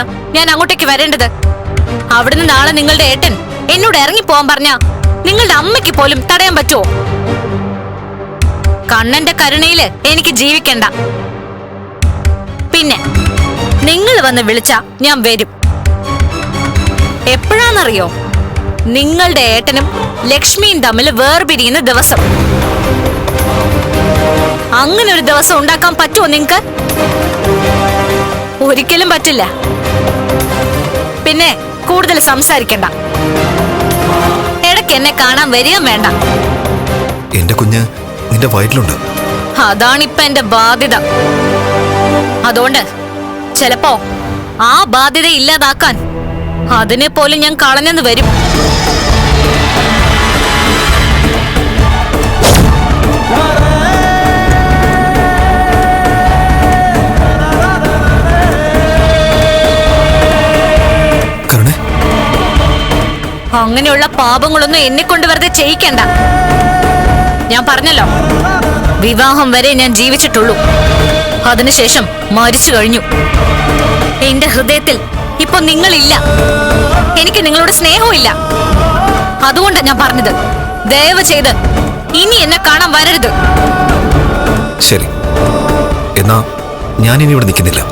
എന്തിനാ ഞാൻ അങ്ങോട്ടേക്ക് വരേണ്ടത്? അവിടുന്ന് നാളെ നിങ്ങളുടെ ഏട്ടൻ എന്നോട് ഇറങ്ങി പോവാൻ പറഞ്ഞ നിങ്ങളുടെ അമ്മയ്ക്ക് പോലും തടയാൻ പറ്റുമോ? കണ്ണന്റെ കരുണയില് എനിക്ക് ജീവിക്കണ്ട. പിന്നെ നിങ്ങൾ വന്ന് വിളിച്ചാ ഞാൻ വരും. എപ്പോഴാന്നറിയോ? നിങ്ങളുടെ ഏട്ടനും ലക്ഷ്മിയും തമ്മിൽ വേർപിരിയുന്ന ദിവസം. അങ്ങനെ ഒരു ദിവസം ഉണ്ടാക്കാൻ പറ്റുമോ നിങ്ങക്ക്? ഒരിക്കലും പറ്റില്ല. പിന്നെ കൂടുതൽ സംസാരിക്കണ്ട. ഇടയ്ക്ക് എന്നെ കാണാൻ വരികയും വേണ്ട. എന്റെ കുഞ്ഞ് നിന്റെ വയറ്റിലുണ്ട്. അതാണിപ്പ എന്റെ ബാധ്യത. അതുകൊണ്ട് ചിലപ്പോ ആ ബാധ്യത ഇല്ലാതാക്കാൻ അതിനെ പോലും ഞാൻ കളഞ്ഞെന്ന് വരും. അങ്ങനെയുള്ള പാപങ്ങളൊന്നും എന്നെ കൊണ്ട് വെറുതെ ചെയ്യിക്കണ്ട. ഞാൻ പറഞ്ഞല്ലോ, വിവാഹം വരെ ഞാൻ ജീവിച്ചിട്ടുള്ളൂ. അതിനുശേഷം മരിച്ചു കഴിഞ്ഞു. എന്റെ ഹൃദയത്തിൽ ഇപ്പൊ നിങ്ങളില്ല. എനിക്ക് നിങ്ങളോട് സ്നേഹവും ഇല്ല. അതുകൊണ്ടാണ് ഞാൻ പറഞ്ഞത്, ദയവ് ചെയ്ത് ഇനി എന്നെ കാണാൻ വരരുത്. ശരി, എന്നാ ഞാനിനി ഇവിടെ നിൽക്കുന്നില്ല.